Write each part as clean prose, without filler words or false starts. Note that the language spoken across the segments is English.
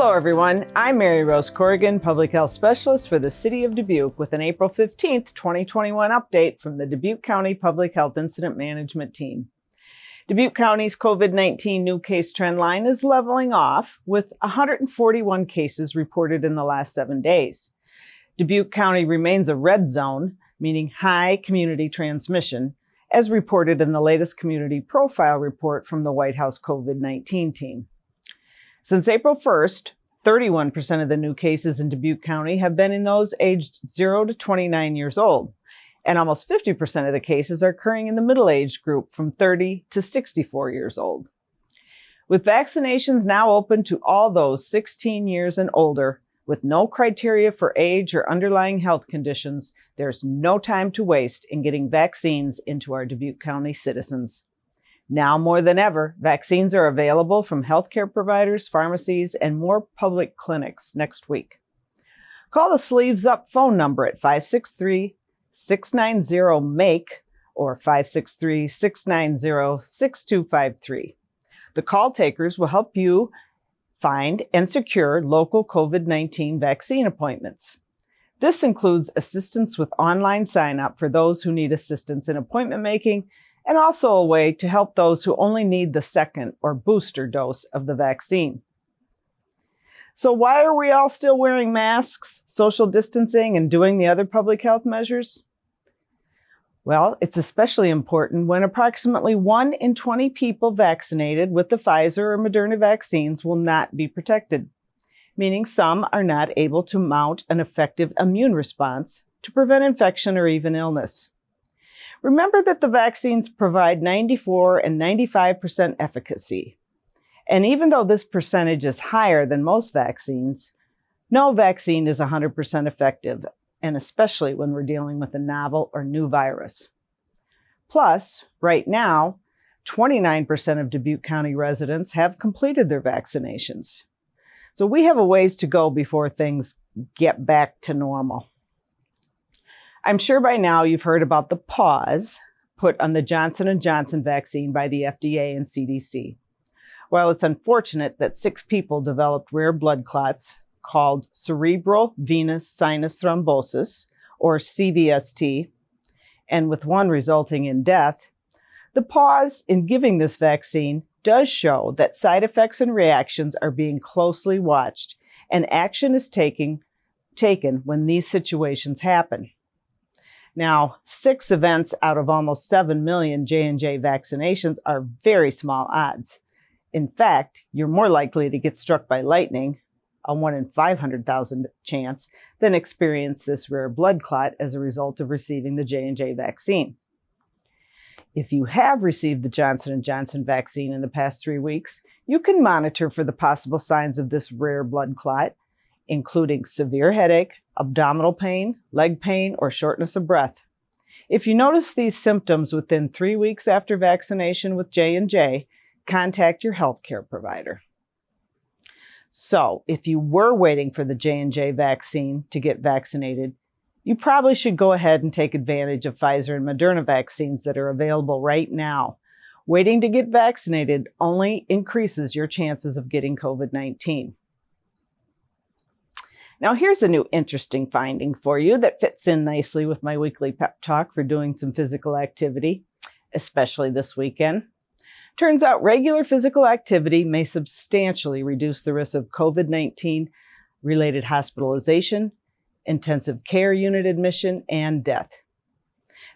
Hello everyone, I'm Mary Rose Corrigan, Public Health Specialist for the City of Dubuque with an April 15th, 2021 update from the Dubuque County Public Health Incident Management Team. Dubuque County's COVID-19 new case trend line is leveling off with 141 cases reported in the last 7 days. Dubuque County remains a red zone, meaning high community transmission, as reported in the latest community profile report from the White House COVID-19 team. Since April 1st, 31% of the new cases in Dubuque County have been in those aged 0 to 29 years old, and almost 50% of the cases are occurring in the middle-aged group from 30 to 64 years old. With vaccinations now open to all those 16 years and older, with no criteria for age or underlying health conditions, there's no time to waste in getting vaccines into our Dubuque County citizens. Now more than ever, vaccines are available from healthcare providers, pharmacies, and more public clinics next week. Call the Sleeves Up phone number at 563-690-MAKE or 563-690-6253. The call takers will help you find and secure local COVID-19 vaccine appointments. This includes assistance with online sign-up for those who need assistance in appointment making, and also a way to help those who only need the second or booster dose of the vaccine. So why are we all still wearing masks, social distancing, and doing the other public health measures? Well, it's especially important when approximately 1 in 20 people vaccinated with the Pfizer or Moderna vaccines will not be protected, meaning some are not able to mount an effective immune response to prevent infection or even illness. Remember that the vaccines provide 94 and 95% efficacy. And even though this percentage is higher than most vaccines, no vaccine is 100% effective, and especially when we're dealing with a novel or new virus. Plus, right now, 29% of Dubuque County residents have completed their vaccinations. So we have a ways to go before things get back to normal. I'm sure by now you've heard about the pause put on the Johnson & Johnson vaccine by the FDA and CDC. While it's unfortunate that 6 people developed rare blood clots called cerebral venous sinus thrombosis, or CVST, and with 1 resulting in death, the pause in giving this vaccine does show that side effects and reactions are being closely watched, and action is taken when these situations happen. Now, 6 events out of almost 7 million J&J vaccinations are very small odds. In fact, you're more likely to get struck by lightning, a 1 in 500,000 chance, than experience this rare blood clot as a result of receiving the J&J vaccine. If you have received the Johnson & Johnson vaccine in the past 3 weeks, you can monitor for the possible signs of this rare blood clot, including severe headache, abdominal pain, leg pain, or shortness of breath. If you notice these symptoms within 3 weeks after vaccination with J&J, contact your healthcare provider. So, if you were waiting for the J&J vaccine to get vaccinated, you probably should go ahead and take advantage of Pfizer and Moderna vaccines that are available right now. Waiting to get vaccinated only increases your chances of getting COVID-19. Now here's a new interesting finding for you that fits in nicely with my weekly pep talk for doing some physical activity, especially this weekend. Turns out regular physical activity may substantially reduce the risk of COVID-19 related hospitalization, intensive care unit admission, and death.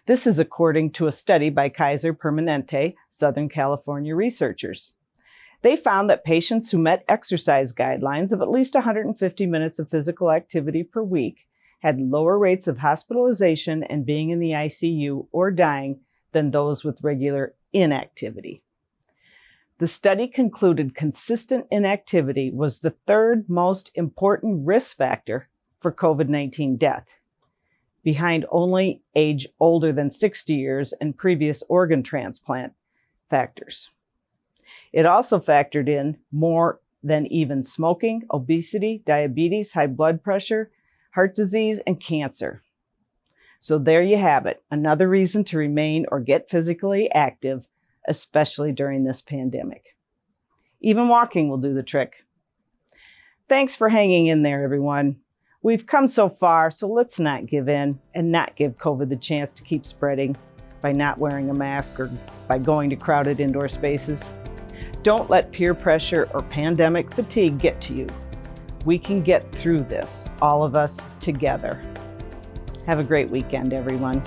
This is according to a study by Kaiser Permanente, Southern California researchers. They found that patients who met exercise guidelines of at least 150 minutes of physical activity per week had lower rates of hospitalization and being in the ICU or dying than those with regular inactivity. The study concluded consistent inactivity was the 3rd most important risk factor for COVID-19 death, behind only age older than 60 years and previous organ transplant factors. It also factored in more than even smoking, obesity, diabetes, high blood pressure, heart disease, and cancer. So there you have it, another reason to remain or get physically active, especially during this pandemic. Even walking will do the trick. Thanks for hanging in there, everyone. We've come so far, so let's not give in and not give COVID the chance to keep spreading by not wearing a mask or by going to crowded indoor spaces. Don't let peer pressure or pandemic fatigue get to you. We can get through this, all of us together. Have a great weekend, everyone.